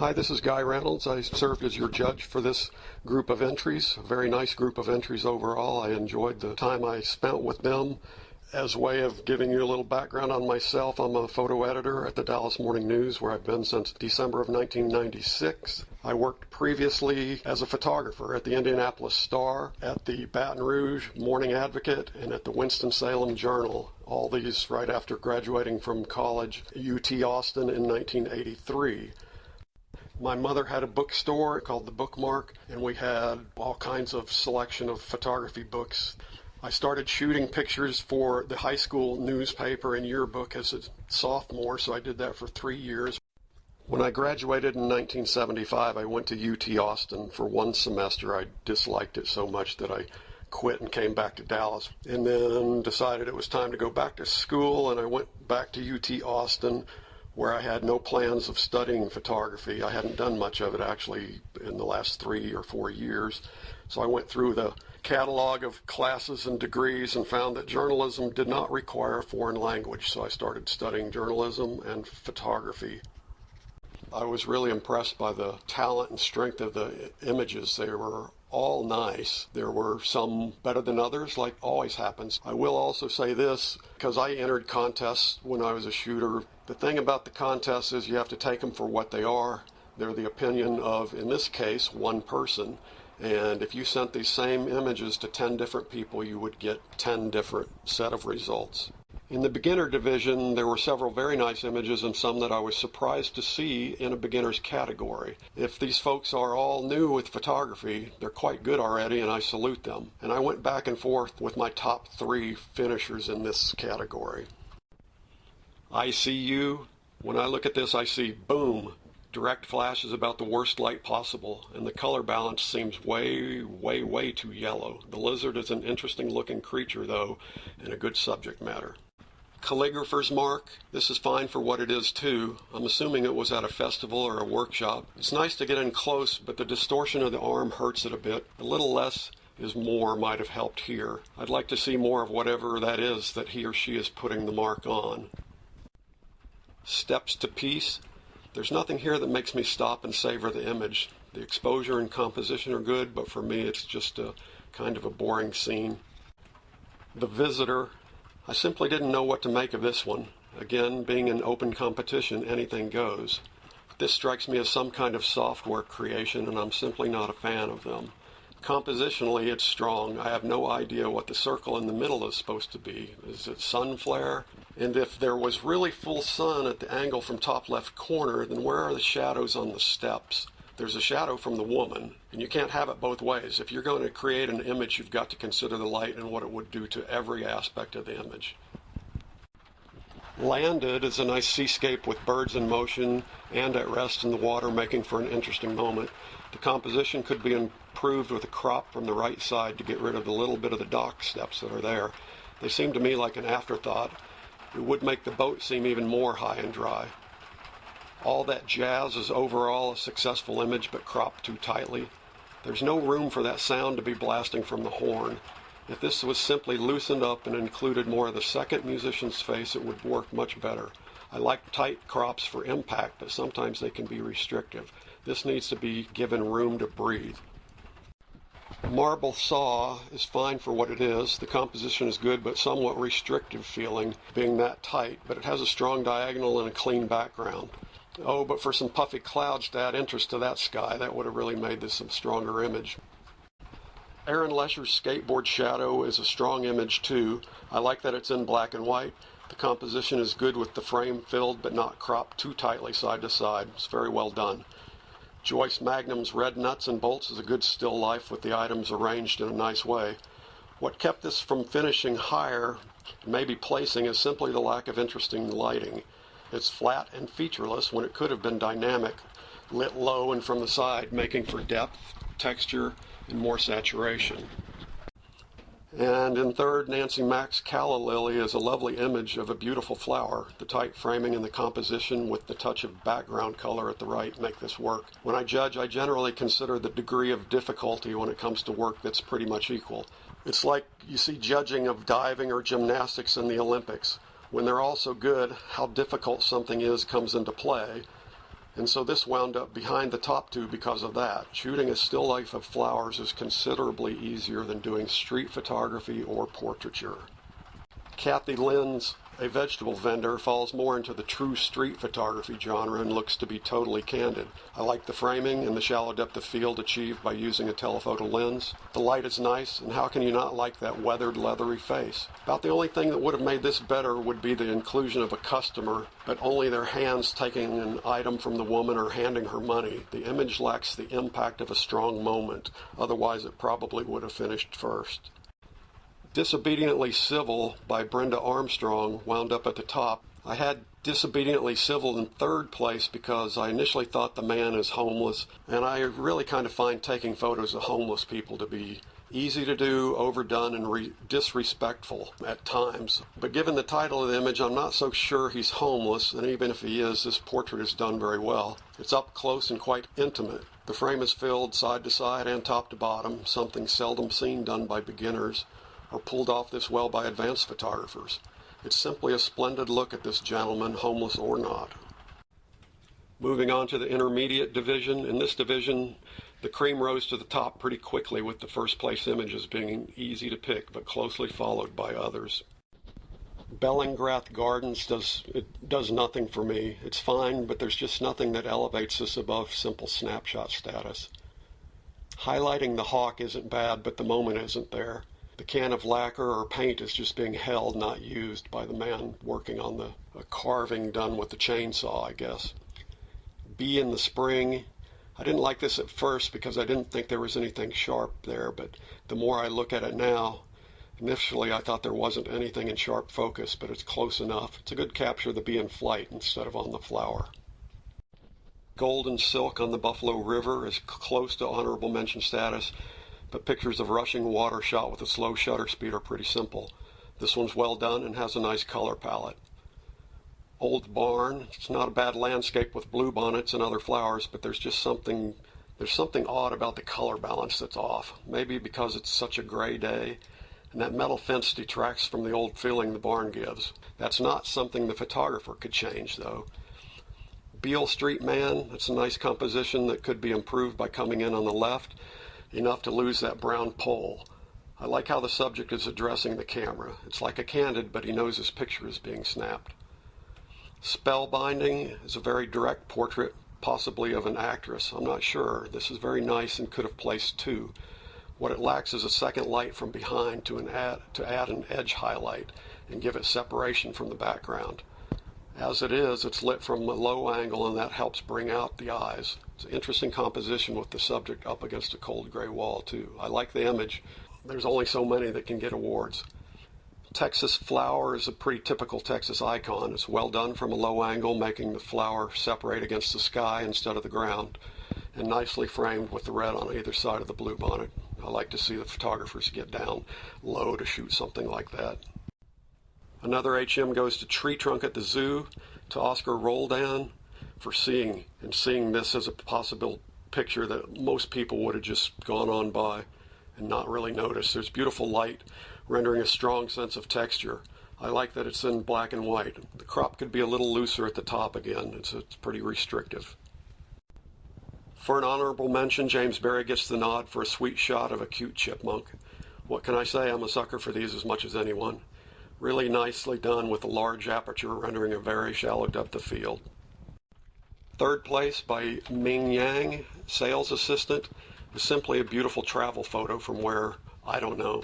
Hi, this is Guy Reynolds. I served as your judge for this group of entries. A very nice group of entries overall. I enjoyed the time I spent with them. As a way of giving you a little background on myself, I'm a photo editor at the Dallas Morning News, where I've been since December of 1996. I worked previously as a photographer at the Indianapolis Star, at the Baton Rouge Morning Advocate, and at the Winston-Salem Journal. All these right after graduating from college, UT Austin in 1983. My mother had a bookstore called The Bookmark, and we had all kinds of selection of photography books. I started shooting pictures for the high school newspaper and yearbook as a sophomore, so I did that for 3 years. When I graduated in 1975, I went to UT Austin for 1 semester. I disliked it so much that I quit and came back to Dallas, and then decided it was time to go back to school, and I went back to UT Austin, where I had no plans of studying photography. I hadn't done much of it actually in the last 3 or 4 years. So I went through the catalog of classes and degrees and found that journalism did not require a foreign language. So I started studying journalism and photography. I was really impressed by the talent and strength of the images. They were all nice. There were some better than others, like always happens. I will also say this, because I entered contests when I was a shooter. The thing about the contests is you have to take them for what they are. They're the opinion of, in this case, one person. And if you sent these same images to 10 different people, you would get 10 different set of results. In the beginner division, there were several very nice images and some that I was surprised to see in a beginner's category. If these folks are all new with photography, they're quite good already, and I salute them. And I went back and forth with my top 3 finishers in this category. I see you. When I look at this, I see boom. Direct flash is about the worst light possible, and the color balance seems way too yellow. The lizard is an interesting looking creature, though, and a good subject matter. Calligrapher's mark. This is fine for what it is, too. I'm assuming it was at a festival or a workshop. It's nice to get in close, but the distortion of the arm hurts it a bit. A little less is more might have helped here. I'd like to see more of whatever that is that he or she is putting the mark on. Steps to peace. There's nothing here that makes me stop and savor the image. The exposure and composition are good, but for me it's just a kind of a boring scene. The visitor. I simply didn't know what to make of this one. Again, being an open competition, anything goes. This strikes me as some kind of software creation, and I'm simply not a fan of them. Compositionally, it's strong. I have no idea what the circle in the middle is supposed to be. Is it sun flare? And if there was really full sun at the angle from top left corner, then where are the shadows on the steps? There's a shadow from the woman, and you can't have it both ways. If you're going to create an image, you've got to consider the light and what it would do to every aspect of the image. Landed is a nice seascape with birds in motion and at rest in the water, making for an interesting moment. The composition could be improved with a crop from the right side to get rid of the little bit of the dock steps that are there. They seem to me like an afterthought. It would make the boat seem even more high and dry. All that jazz is overall a successful image, but cropped too tightly. There's no room for that sound to be blasting from the horn. If this was simply loosened up and included more of the second musician's face, it would work much better. I like tight crops for impact, but sometimes they can be restrictive. This needs to be given room to breathe. Marble saw is fine for what it is. The composition is good, but somewhat restrictive feeling, being that tight, but it has a strong diagonal and a clean background. Oh, but for some puffy clouds to add interest to that sky, that would have really made this a stronger image. Aaron Lesher's skateboard shadow is a strong image too. I like that it's in black and white. The composition is good with the frame filled but not cropped too tightly side to side. It's very well done. Joyce Magnum's red nuts and bolts is a good still life with the items arranged in a nice way. What kept this from finishing higher, maybe placing, is simply the lack of interesting lighting. It's flat and featureless when it could have been dynamic, lit low and from the side, making for depth, texture, and more saturation. And in third, Nancy Mack's Calla Lily is a lovely image of a beautiful flower. The tight framing and the composition with the touch of background color at the right make this work. When I judge, I generally consider the degree of difficulty when it comes to work that's pretty much equal. It's like you see judging of diving or gymnastics in the Olympics. When they're all so good, how difficult something is comes into play. And so this wound up behind the top two because of that. Shooting a still life of flowers is considerably easier than doing street photography or portraiture. Kathy Lynn's A Vegetable Vendor falls more into the true street photography genre and looks to be totally candid. I like the framing and the shallow depth of field achieved by using a telephoto lens. The light is nice, and how can you not like that weathered, leathery face? About the only thing that would have made this better would be the inclusion of a customer, but only their hands taking an item from the woman or handing her money. The image lacks the impact of a strong moment. Otherwise, it probably would have finished first. Disobediently Civil by Brenda Armstrong wound up at the top. I had Disobediently Civil in third place because I initially thought the man is homeless, and I really kind of find taking photos of homeless people to be easy to do, overdone, and disrespectful at times. But given the title of the image, I'm not so sure he's homeless, and even if he is, this portrait is done very well. It's up close and quite intimate. The frame is filled side to side and top to bottom, something seldom seen done by beginners, or pulled off this well by advanced photographers. It's simply a splendid look at this gentleman, homeless or not. Moving on to the intermediate division. In this division, the cream rose to the top pretty quickly, with the first place images being easy to pick, but closely followed by others. Bellingrath Gardens does nothing for me. It's fine, but there's just nothing that elevates this above simple snapshot status. Highlighting the hawk isn't bad, but the moment isn't there. The can of lacquer or paint is just being held, not used, by the man working on the carving done with the chainsaw, I guess. Bee in the Spring. I didn't like this at first because I didn't think there was anything sharp there, but the more I look at it now, initially I thought there wasn't anything in sharp focus, but it's close enough. It's a good capture of the bee in flight instead of on the flower. Golden Silk on the Buffalo River is close to honorable mention status, but pictures of rushing water shot with a slow shutter speed are pretty simple. This one's well done and has a nice color palette. Old Barn, it's not a bad landscape with bluebonnets and other flowers, but there's something odd about the color balance that's off. Maybe because it's such a gray day, and that metal fence detracts from the old feeling the barn gives. That's not something the photographer could change, though. Beale Street Man, it's a nice composition that could be improved by coming in on the left, enough to lose that brown pole. I like how the subject is addressing the camera. It's like a candid, but he knows his picture is being snapped. Spellbinding is a very direct portrait, possibly of an actress. I'm not sure. This is very nice and could have placed two. What it lacks is a second light from behind to add an edge highlight and give it separation from the background. As it is, it's lit from a low angle, and that helps bring out the eyes. It's an interesting composition with the subject up against a cold gray wall, too. I like the image. There's only so many that can get awards. Texas Flower is a pretty typical Texas icon. It's well done from a low angle, making the flower separate against the sky instead of the ground, and nicely framed with the red on either side of the bluebonnet. I like to see the photographers get down low to shoot something like that. Another HM goes to Tree Trunk at the Zoo, to Oscar Roldan, for seeing this as a possible picture that most people would have just gone on by and not really noticed. There's beautiful light, rendering a strong sense of texture. I like that it's in black and white. The crop could be a little looser at the top again. It's pretty restrictive. For an honorable mention, James Barry gets the nod for a sweet shot of a cute chipmunk. What can I say? I'm a sucker for these as much as anyone. Really nicely done with a large aperture, rendering a very shallow depth of field. Third place by Ming Yang, Sales Assistant, is simply a beautiful travel photo from where, I don't know,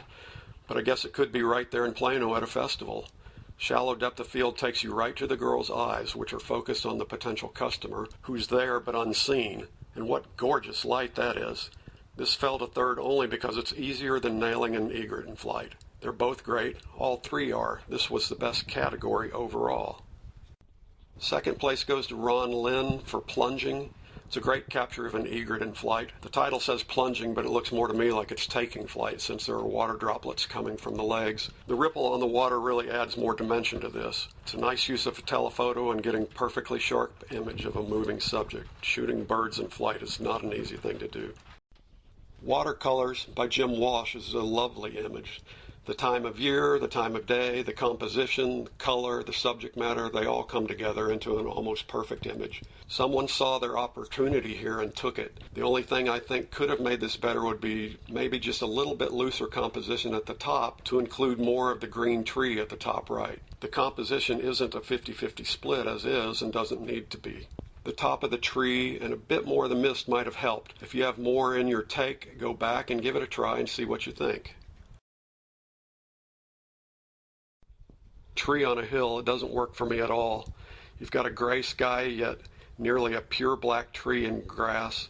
but I guess it could be right there in Plano at a festival. Shallow depth of field takes you right to the girl's eyes, which are focused on the potential customer, who's there but unseen. And what gorgeous light that is. This fell to third only because it's easier than nailing an egret in flight. They're both great. All three are. This was the best category overall. Second place goes to Ron Lynn for Plunging. It's a great capture of an egret in flight. The title says plunging, but it looks more to me like it's taking flight since there are water droplets coming from the legs. The ripple on the water really adds more dimension to this. It's a nice use of a telephoto and getting perfectly sharp image of a moving subject. Shooting birds in flight is not an easy thing to do. Watercolors by Jim Walsh is a lovely image. The time of year, the time of day, the composition, the color, the subject matter, they all come together into an almost perfect image. Someone saw their opportunity here and took it. The only thing I think could have made this better would be maybe just a little bit looser composition at the top to include more of the green tree at the top right. The composition isn't a 50-50 split as is and doesn't need to be. The top of the tree and a bit more of the mist might have helped. If you have more in your take, go back and give it a try and see what you think. Tree on a hill, it doesn't work for me at all. You've got a gray sky, yet nearly a pure black tree and grass.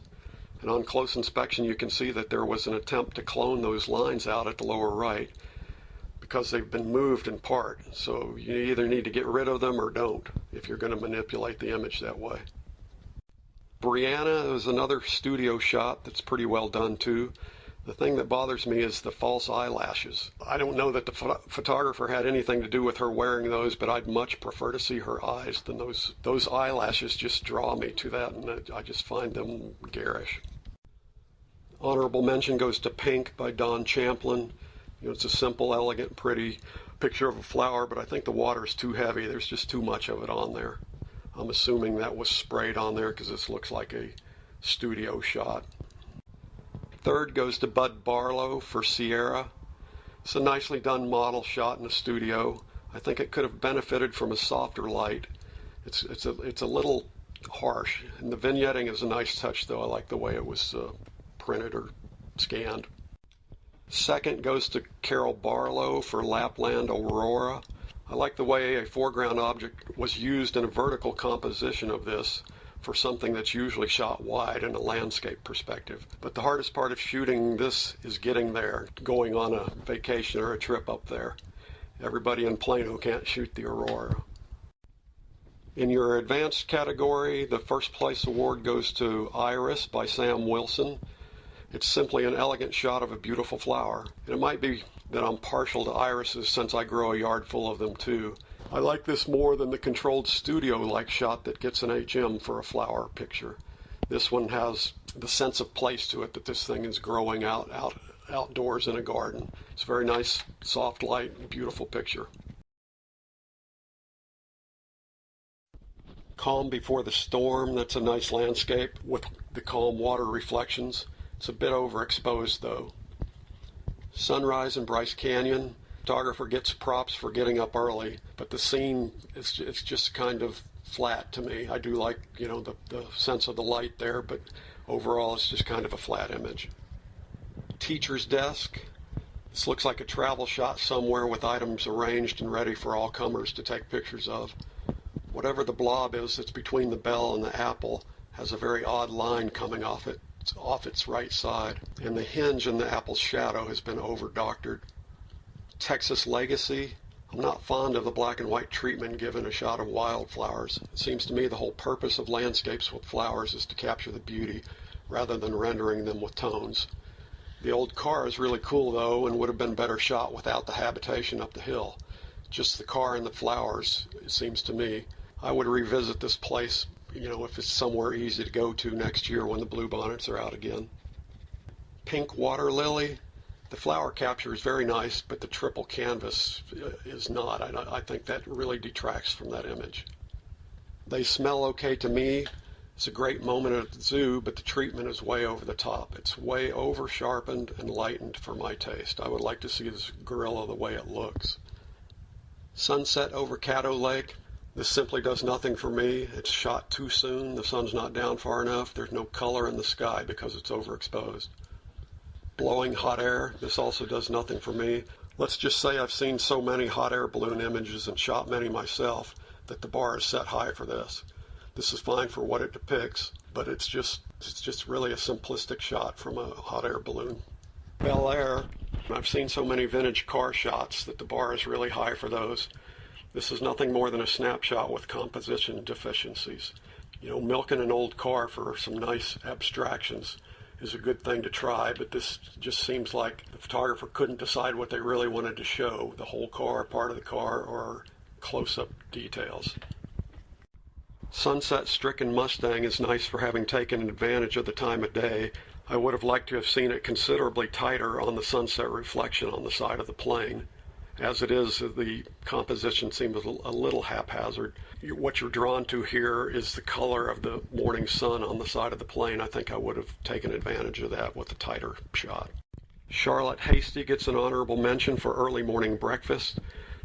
And on close inspection, you can see that there was an attempt to clone those lines out at the lower right because they've been moved in part. So you either need to get rid of them or don't if you're going to manipulate the image that way. Brianna is another studio shot that's pretty well done too. The thing that bothers me is the false eyelashes. I don't know that the photographer had anything to do with her wearing those, but I'd much prefer to see her eyes than those eyelashes just draw me to that, and I just find them garish. Honorable mention goes to Pink by Don Champlin. It's a simple, elegant, pretty picture of a flower, but I think the water is too heavy. There's just too much of it on there. I'm assuming that was sprayed on there because this looks like a studio shot. Third goes to Bud Barlow for Sierra. It's a nicely done model shot in a studio. I think it could have benefited from a softer light. It's a little harsh, and the vignetting is a nice touch though. I like the way it was printed or scanned. Second goes to Carol Barlow for Lapland Aurora. I like the way a foreground object was used in a vertical composition of this for something that's usually shot wide in a landscape perspective. But the hardest part of shooting this is getting there, going on a vacation or a trip up there. Everybody in Plano can't shoot the aurora. In your advanced category, the first place award goes to Iris by Sam Wilson. It's simply an elegant shot of a beautiful flower. And it might be that I'm partial to irises since I grow a yard full of them too. I like this more than the controlled studio-like shot that gets an HM for a flower picture. This one has the sense of place to it that this thing is growing outdoors in a garden. It's a very nice, soft light, and beautiful picture. Calm Before the Storm, that's a nice landscape with the calm water reflections. It's a bit overexposed though. Sunrise in Bryce Canyon. Photographer gets props for getting up early, but the scene it's just kind of flat to me. I do like, the sense of the light there, but overall it's just kind of a flat image. Teacher's Desk. This looks like a travel shot somewhere with items arranged and ready for all comers to take pictures of. Whatever the blob is that's between the bell and the apple has a very odd line coming off it. It's off its right side, and the hinge in the apple's shadow has been over-doctored. Texas Legacy. I'm not fond of the black and white treatment given a shot of wildflowers. It seems to me the whole purpose of landscapes with flowers is to capture the beauty rather than rendering them with tones. The old car is really cool though and would have been better shot without the habitation up the hill. Just the car and the flowers, it seems to me. I would revisit this place, if it's somewhere easy to go to next year when the bluebonnets are out again. Pink Water Lily. The flower capture is very nice, but the triple canvas is not. I think that really detracts from that image. They Smell Okay to Me. It's a great moment at the zoo, but the treatment is way over the top. It's way over sharpened and lightened for my taste. I would like to see this gorilla the way it looks. Sunset over Caddo Lake. This simply does nothing for me. It's shot too soon. The sun's not down far enough. There's no color in the sky because it's overexposed. Blowing hot air. This also does nothing for me. Let's just say I've seen so many hot air balloon images and shot many myself that the bar is set high for this. This is fine for what it depicts, but it's just really a simplistic shot from a hot air balloon. Bel Air. I've seen so many vintage car shots that the bar is really high for those. This is nothing more than a snapshot with composition deficiencies. Milking an old car for some nice abstractions is a good thing to try, but this just seems like the photographer couldn't decide what they really wanted to show, the whole car, part of the car, or close-up details. Sunset-stricken Mustang is nice for having taken advantage of the time of day. I would have liked to have seen it considerably tighter on the sunset reflection on the side of the plane. As it is, the composition seems a little haphazard. What you're drawn to here is the color of the morning sun on the side of the plane. I think I would have taken advantage of that with a tighter shot. Charlotte Hasty gets an honorable mention for early morning breakfast.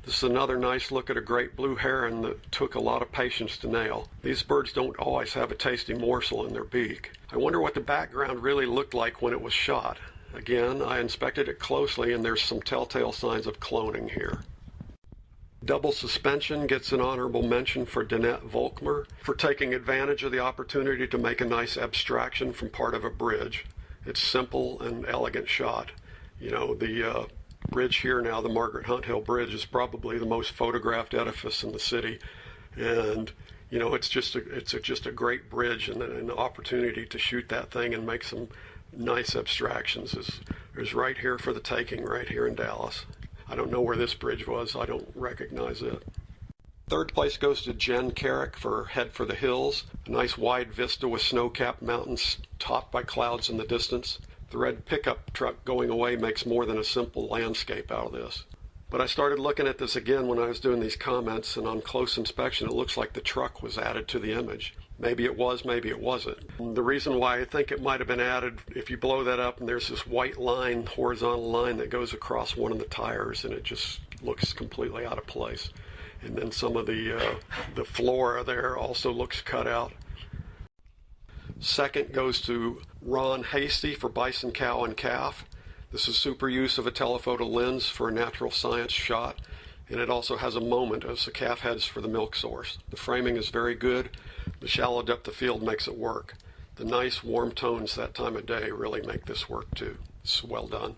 This is another nice look at a great blue heron that took a lot of patience to nail. These birds don't always have a tasty morsel in their beak. I wonder what the background really looked like when it was shot. Again, I inspected it closely and there's some telltale signs of cloning here. Double Suspension gets an honorable mention for Danette Volkmer for taking advantage of the opportunity to make a nice abstraction from part of a bridge. It's simple and elegant shot. You know, the bridge here now, the Margaret Hunt Hill Bridge, is probably the most photographed edifice in the city, and you know, it's just a great bridge, and an opportunity to shoot that thing and make some nice abstractions is right here for the taking, right here in Dallas. I don't know where this bridge was. I don't recognize it. Third place goes to Jen Carrick for Head for the Hills. A nice wide vista with snow-capped mountains topped by clouds in the distance. The red pickup truck going away makes more than a simple landscape out of this. But I started looking at this again when I was doing these comments, and on close inspection it looks like the truck was added to the image. Maybe it was, maybe it wasn't. The reason why I think it might have been added, if you blow that up and there's this white line, horizontal line that goes across one of the tires, and it just looks completely out of place. And then some of the flora there also looks cut out. Second goes to Ron Hasty for Bison, Cow, and Calf. This is super use of a telephoto lens for a natural science shot, and it also has a moment as the calf heads for the milk source. The framing is very good. The shallow depth of field makes it work. The nice warm tones that time of day really make this work too. It's well done.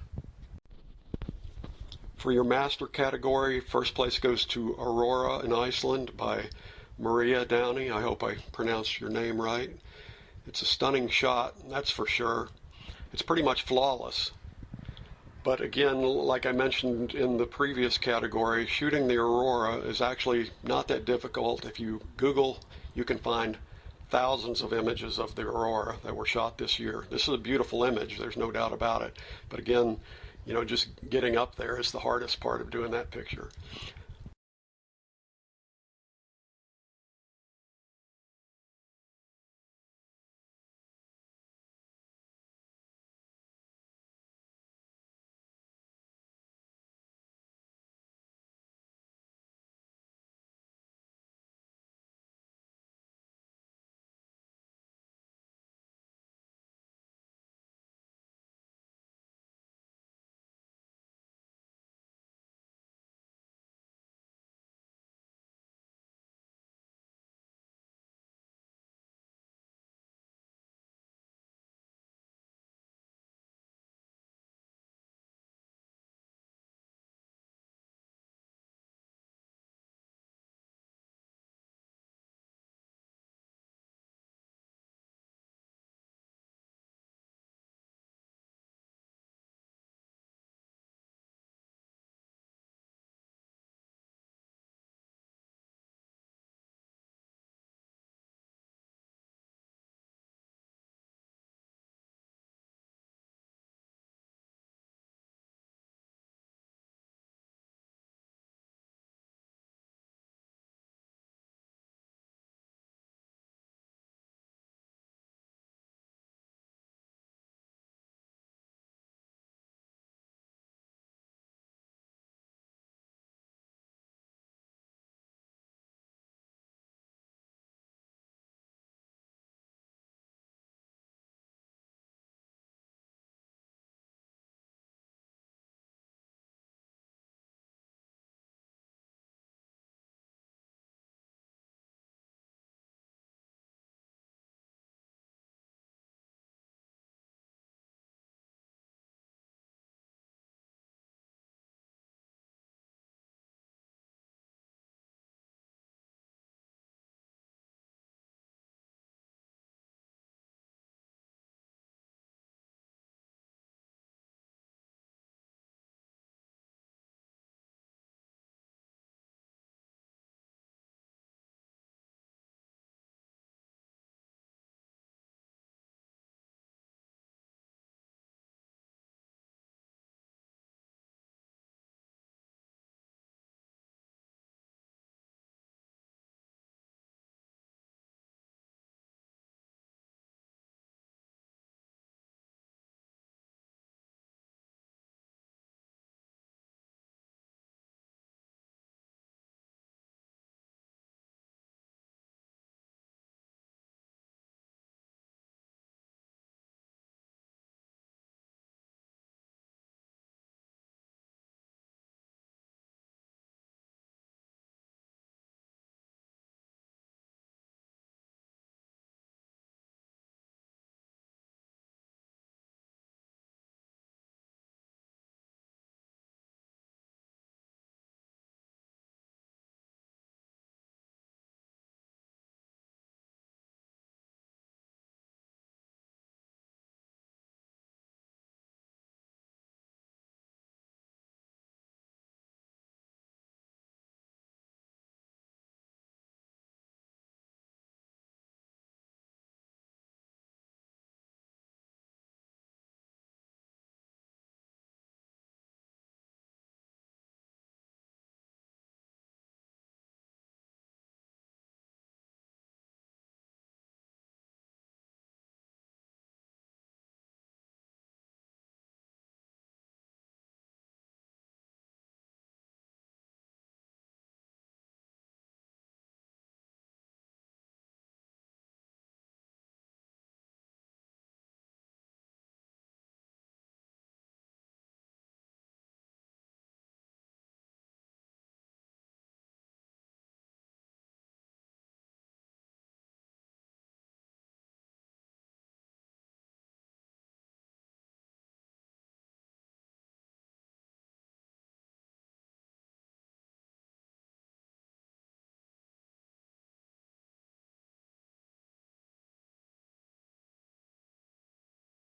For your master category, first place goes to Aurora in Iceland by Maria Downey. I hope I pronounced your name right. It's a stunning shot, that's for sure. It's pretty much flawless. But again, like I mentioned in the previous category, shooting the aurora is actually not that difficult. If you Google, you can find thousands of images of the aurora that were shot this year. This is a beautiful image, there's no doubt about it. But again, you know, just getting up there is the hardest part of doing that picture.